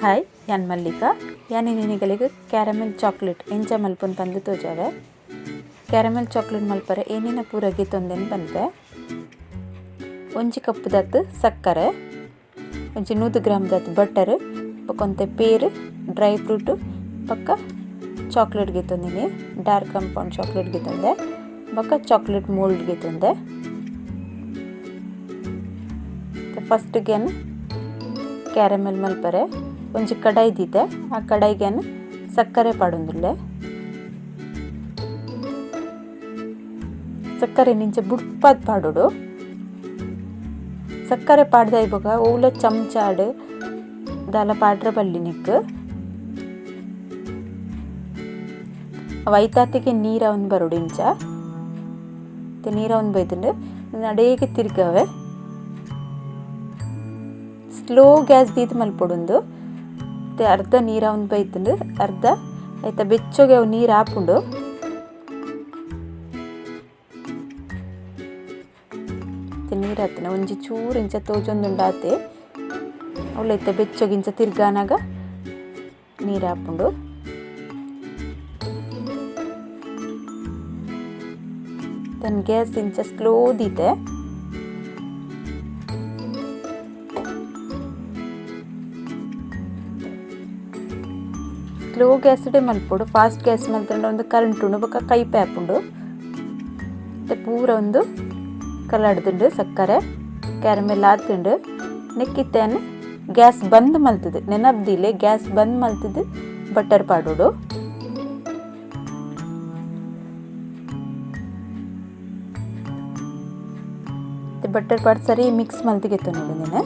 Hi ಯಾನ್ Mallika ಯಾನಿ ನಿನಗಳಿಗೆ caramel chocolate ಎಂಚ ಮಲ್ಪೊಂದು ಪಂದು ತೋಜಾವೆ. Caramel chocolate ಮಲ್ಪರೆ ಏನೇನ ಪೂರಗೆ ತೊಂದೆನು ಬಂದೆ. 1 ಕಪ್ ದತ್ತು ಸಕ್ಕರೆ, 100 ಗ್ರಾಮ್ ದತ್ತು ಬಟರ್, ಕೊಂತೆ ಪೇರು ಡ್ರೈ ಫ್ರೂಟು ಪಕ್ಕ ಚಾಕ್ಲೇಟ್ಗೆ ತೊಂದಿನಿ. ಡಾರ್ಕ್ ಕಂಪೌಂಡ್ ಚಾಕ್ಲೇಟ್ಗೆ ತೊಂದೆ ಪಕ್ಕ ಚಾಕ್ಲೇಟ್ ಮೋಲ್ಡ್ಗೆ ತೊಂದೆ. ಫಸ್ಟ್ಗೆ ಕ್ಯಾರಮೆಲ್ ಮಲ್ಪರೆ ಒಂಜಿ ಕಡಾಯಿ ದೀತೆ, ಆ ಕಡಾಯಿಗೆ ಸಕ್ಕರೆ ಪಾಡೊಂದುಲ್ಲೆ. ಸಕ್ಕರೆ ನಿಂಚ ಬುಡ್ಪಾದ್ ಪಾಡೋಡು. ಸಕ್ಕರೆ ಪಾಡ್ದ ಇವಾಗ ಓಲ ಚಮಚಾಡು ದಾಲ ಪಾಡ್ರ ಬಲ್ಲಿ ನಿಕ್ ವೈತಾತಿಗೆ ನೀರ ಒಂದು ಬರೋಡು ಇಂಚ ನೀರ ಒಂದು ಬೈತಂಡು ನಡೇಗೆ ತಿರ್ಗವೆ. ಸ್ಲೋ ಗ್ಯಾಸ್ ದೀತು ಮಲ್ಪೊಡುಂದು ಅರ್ಧ ನೀರ ಒಂದು ಬೈತಂಡು ಅರ್ಧ ಆಯ್ತಾ ಬೆಚ್ಚಗೆ ಅವು ನೀರು ಹಾಪುಂಡು ನೀರು ಹಾಕ್ತಾನೆ ಒಂಜಿ ಚೂರು ಇಂಚ ತೋಜೊಂದುಂಡು ಆತೆ ಅವಳೈತ ಬೆಚ್ಚಗೆ ಇಂಚ ತಿರ್ಗಾನಾಗ ನೀರು ಹಾಪುಂಡು. ಗ್ಯಾಸ್ ಇಂಚ ಸ್ಲೋ ದೀತೆ ಸ್ಲೋ ಗ್ಯಾಸ್ ಮಲ್ಪೊಡು. ಫಾಸ್ಟ್ ಗ್ಯಾಸ್ ಮಲ್ತಂಡ ಒಂದು ಕರೆಂಟ್ ಉಂಡು ಬೊಕ್ಕ ಕೈ ಪ್ಯಾಪುಂಡು ಪೂರ ಒಂದು ಕಲಡ್ದುಂಡು ಸಕ್ಕರೆ ಕ್ಯಾರಮೆಲ್ ಆತುಂಡು ನೆಕ್ಕಿತ್ತೇನು ಗ್ಯಾಸ್ ಬಂದ್ ಮಲ್ತದು ನೆನಪ್ದಿಲೆ ಗ್ಯಾಸ್ ಬಂದ್ ಮಲ್ತದು ಬಟರ್ ಪಾಡೋಡು. ಬಟರ್ ಪಾಡ್ ಸರಿ ಮಿಕ್ಸ್ ಮಲ್ತಿಗೆತ್ತ ನೋಡು ನೀನು.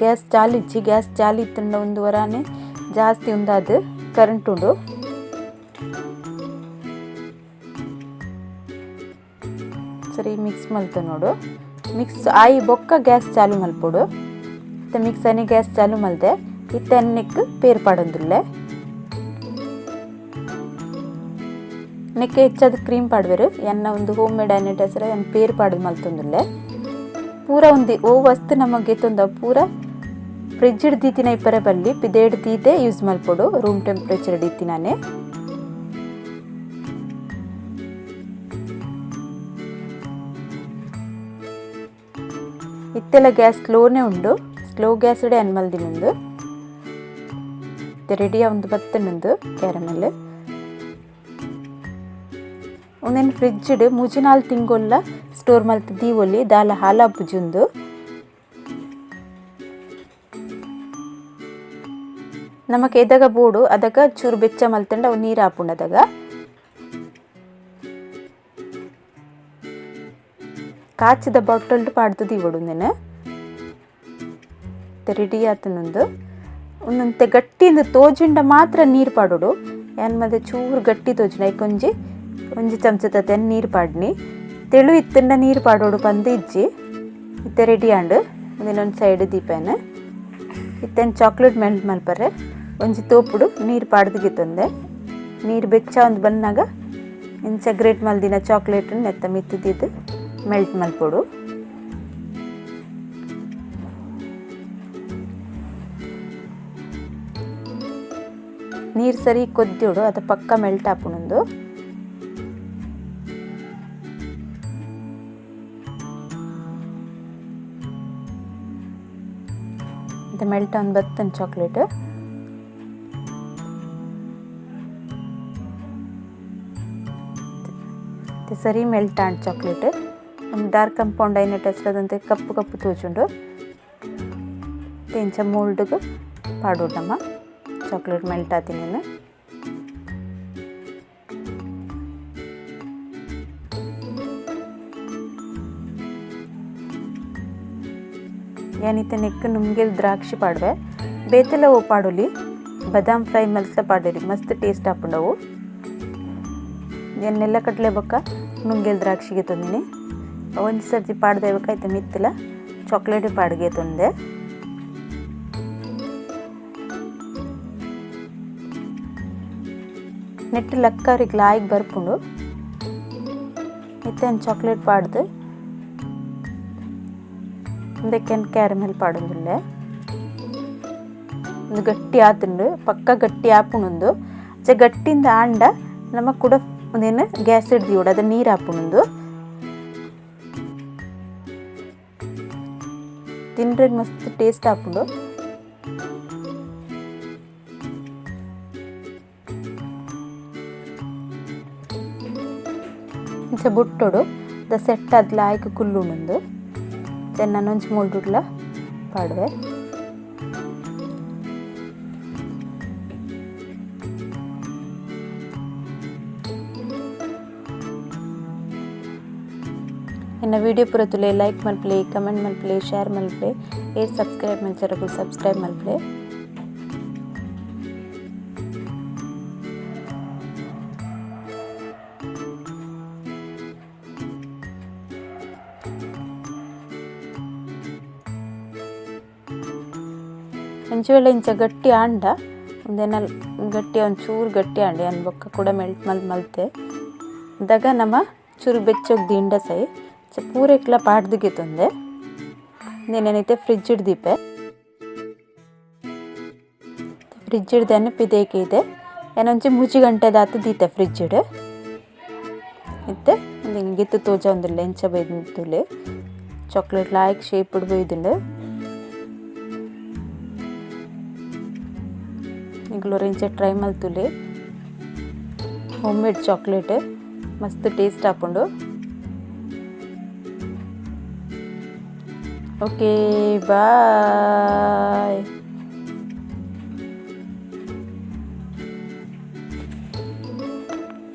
ಗ್ಯಾಸ್ ಚಾಲಿಚ್ಚಿ ಗ್ಯಾಸ್ ಚಾಲಿ ಇತ್ತಂಡ ಒಂದು ವರಾನೆ ಜಾಸ್ತಿ ಉಂದಾದು ಕರೆಂಟ್ ಉಂಡು. ಸರಿ ಮಿಕ್ಸ್ ಮಲ್ತ ನೋಡು. ಮಿಕ್ಸ್ ಆಯಿ ಬೊಕ್ಕ ಗ್ಯಾಸ್ ಚಾಲು ಮಲ್ಪೊಡು. ಮಿಕ್ಸ್ ಅನೆ ಗ್ಯಾಸ್ ಚಾಲು ಮಲ್ದೆ ಇತ್ತ ಎಣ್ಣೆಕ್ ಪೇರ್ ಪಾಡೊಂದುಲ್ಲೆ. ನೆಕ್ಕೆ ಹೆಚ್ಚಾದ ಕ್ರೀಮ್ ಪಾಡ್ವೆರು ಎನ್ನ ಒಂದು ಹೋಮ್ ಮೇಡ್ ಅನ್ನೆಟ್ ಹೆಸರ ಎನ್ನ ಪೇರ್ ಪಾಡೋದು ಮಲ್ತೊಂದುಲ್ಲೆ. ಪೂರ ಒಂದು ಓ ವಸ್ತು ನಮಗೆ ತೊಂದ ಪೂರ ಫ್ರಿಜ್ ಹಿಡ್ದೀತಿನ ಇಪ್ಪರೆ ಬಲ್ಲಿ ಪಿದೇಡ್ ದೀತೆ ಯೂಸ್ ಮಲ್ಪೊಡು. ರೂಮ್ ಟೆಂಪ್ರೇಚರ್ ಹಿಡಿತೀನಾನೆ. ಇತ್ತೆಲ್ಲ ಗ್ಯಾಸ್ ಸ್ಲೋನೇ ಉಂಡು. ಸ್ಲೋ ಗ್ಯಾಸ್ ಇಡೆ ಅನ್ಮಲ್ದಿನೊಂದು ರೆಡಿಯ ಒಂದು ಬತ್ತನೊಂದು ಕ್ಯಾರಮೆಲ್ ಒಂದೇನು ಫ್ರಿಜ್ ಇಡು 3-4 ತಿಂಗೊಲ್ಲ ಸ್ಟೋರ್ ಮಲ್ತು ದೀವೊಲಿ ದಾಲ ಹಾಲ ಬುಜುಂದು. ನಮಕ್ ಎದಾಗ ಬೋಡು ಅದಗ ಚೂರು ಬೆಚ್ಚ ಮಲ್ತಂಡ ಅವು ನೀರು ಹಾಪುಂಡು ಅದಾಗ ಕಾಚಿದ ಬಾಟಲ್ ಪಾಡ್ದು ದೀವೊಡು ಒಂದೇನು ರೆಡಿ ಆತನೊಂದು. ಒಂದೊಂತೆ ಗಟ್ಟಿಯಿಂದ ತೋಜಿಂಡ ಮಾತ್ರ ನೀರು ಪಾಡೋಡು. ಏನ್ ಮತ್ತೆ ಚೂರು ಗಟ್ಟಿ ತೋಜಿನ ಒಂಜಿ ಚಮಚ ತತೆ ನೀರು ಪಾಡ್ನಿ ತೆಳು ಇತ್ತಂಡ ನೀರು ಪಾಡೋಡು ಪಂದು ಇಜ್ಜಿ ಇತ್ತೆ ರೆಡಿ ಆಂಡು ಒಂದಿನೊಂದು ಸೈಡ್ ದೀಪೇನು ಇತ್ತೇನು ಚಾಕ್ಲೇಟ್ ಮೆಲ್ಟ್ ಮಲ್ಪರೆ ಒಂಜಿ ತೋಪುಡು ನೀರು ಪಾಡ್ದಿಗೆ ತಂದೆ. ನೀರು ಬೆಚ್ಚ ಒಂದು ಬಂದಾಗ ಇಂಚ ಗ್ರೇಟ್ ಮಲ್ದಿನ ಚಾಕ್ಲೇಟ್ ನೆತ್ತ ಮಿತ್ತಿದ್ದು ಮೆಲ್ಟ್ ಮಲ್ಪೊಡು. ನೀರು ಸರಿ ಕೊದ್ದೋಡು ಅದು ಪಕ್ಕ ಮೆಲ್ಟ್ ಹಾಪುಣೊಂದು. ಇದು ಮೆಲ್ಟ್ ಒಂದು ಬತ್ತನ್ ಚಾಕ್ಲೇಟ್ ಸರಿ ಮೆಲ್ಟ್ ಆಂಡ್ ಚಾಕ್ಲೇಟ್ ಒಂದು ಡಾರ್ಕ್ ಕಂಪೌಂಡ್ ಐನಟ್ ಹೆಸರದಂತೆ ಕಪ್ಪು ಕಪ್ಪು ತೋಚುಂಡು ಇಂಚ ಮೋಲ್ಡ್ಗೆ ಪಾಡೋಡಮ್ಮ ಚಾಕ್ಲೇಟ್ ಮೆಲ್ಟ್ ಆತೀನಿ. ಏನಿತ್ತ ನೆಕ್ ನುಂಗೆಲ್ ದ್ರಾಕ್ಷಿ ಪಾಡ್ವೆ ಬೇತೆಲ್ಲ ಓ ಪಾಡೋಲಿ ಬದಾಮ್ ಫ್ರೈ ಮಲ್ತ ಪಾಡೋಲಿ ಮಸ್ತ್ ಟೇಸ್ಟ್ ಹಾಪುಂಡವು. ಎನ್ನೆಲ್ಲ ಕಟ್ಲೆ ಬೊಕ್ಕ ನುಂಗೆಲ್ ದ್ರಾಕ್ಷಿಗೆ ತಂದಿನಿ. ಒಂದು ಸರ್ತಿ ಪಾಡ್ದೆ ಬೇಕಾಯ್ತು ಮಿತ್ತಲ ಚಾಕ್ಲೇಟ್ ಪಾಡ್ಗೆ ತಂದೆ. ನೆಟ್ಟು ಲಕ್ಕವ್ರಿಗೆ ಲಾಯ್ಗೆ ಬರ್ಪುಂಡು ಮತ್ತೆ ಚಾಕ್ಲೇಟ್ ಪಾಡ್ದು ಅದಕ್ಕೆ ಕ್ಯಾರಮೆಲ್ ಪಾಡೋದಿಲ್ಲ ಒಂದು ಗಟ್ಟಿ ಆತುಂಡು ಪಕ್ಕ ಗಟ್ಟಿ ಆಪುಣುಂದು ಗಟ್ಟಿಂದ ಆಂಡ ನಮಗೆ ಕೂಡ ಒಂದೇನು ಗ್ಯಾಸ್ ಹಿಡ್ದು ಅದು ನೀರು ಹಾಪುಣುಂದು ತಿನ್ರೆ ಮಸ್ತ್ ಟೇಸ್ಟ್ ಹಾಪುಂಡು ಬುಟ್ಟೋಡು ದ ಸೆಟ್ ಅದ್ಲ ಆಯ್ಕೆ ಕುಲ್ಲುಂಡು ನನ್ನೊಂಚು ಮುಳ್ಳುಡ್ಲ ಪಾಡುವೆ ಇನ್ನು ವಿಡಿಯೋ ಪೂರ ತುಲೆ ಲೈಕ್ ಮಲ್ಪಲೆ ಕಮೆಂಟ್ ಮಲ್ಪಲೆ ಶೇರ್ ಮಲ್ಪಲೆ ಸಬ್ಸ್ಕ್ರೈಬ್ ಮಲ್ಚಾರಗಳು ಸಬ್ಸ್ಕ್ರೈಬ್ ಮಲ್ಪಲೆ ಒಂಚು ವೇಳೆ ಇಂಚ ಗಟ್ಟಿ ಆಂಡ ಒಂದೇನ ಗಟ್ಟಿ ಒಂಚೂರು ಗಟ್ಟಿ ಆಂಡಿ ಅನ್ ಬೊಕ್ಕ ಕೂಡ ಮೆಲ್ಟ್ ಮಲ್ತೆ ಅದಾಗ ನಮ್ಮ ಚೂರು ಬೆಚ್ಚೋಗ್ದು ಇಂಡ ಸೈ ಪೂರೆಕ್ಲ ಪಾಡ್ದಿಗೆ ತೊಂದೆ నేనైతే ఫ్రిడ్జ్ దీపే ಫ್ರಿಡ್ಜ್ ಹಿಡ್ದೇನೆ ಪಿದೇಕೆ ಇದೆ ಏನೊಂಚಿ ಮುಚ್ಚಿ ಗಂಟೆ ದಾತು ದೀತೆ ಫ್ರಿಡ್ಜ್ ಹಿಡ್ ಇತ್ತೆ ಒಂದು ಹಿಂಗಿತ್ತು ತೋಜ ಒಂದು ಲೆಂಚ ಬೈದುಲೆ ಚಾಕ್ಲೇಟ್ ಲಾಯ್ಕ್ ಶೇಪ್ ಹಿಡ್ ಬೈದುಂಡು ಈಗಲೂ ರೆಂಚ ಟ್ರೈ ಮಲ್ತುಲೆ ಹೋಮ್ ಮೇಡ್ ಚಾಕ್ಲೇಟ್ ಮಸ್ತ್ ಟೇಸ್ಟ್ ಹಾಕೊಂಡು ಓಕೆ ಬಾಯ್.